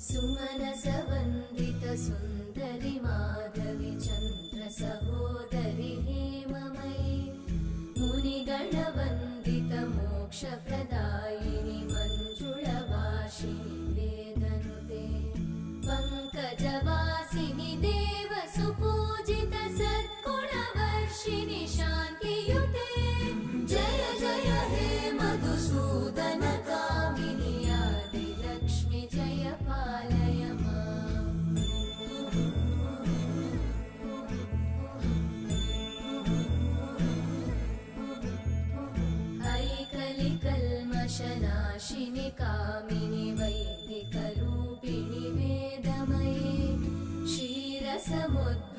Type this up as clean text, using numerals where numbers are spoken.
सुमनसवन्दित सुन्दरि माधवि चन्द्र सहोदरि हेममयि मुनिगणवन्दित मोक्षप्रदायिनि मञ्जुळभाषिणि वेदनुते पङ्कजवासिनि देव सुपूजित सद्गुणवर्षिणि शान्तियुते जय जय हे मधुसूदन कामिनि आदिलक्ष्मि जय पालय माम्। ऐकलिकल्मषनाशिनि कामिनि वैदिकरूपिणि वेदमये क्षीरसमुद्र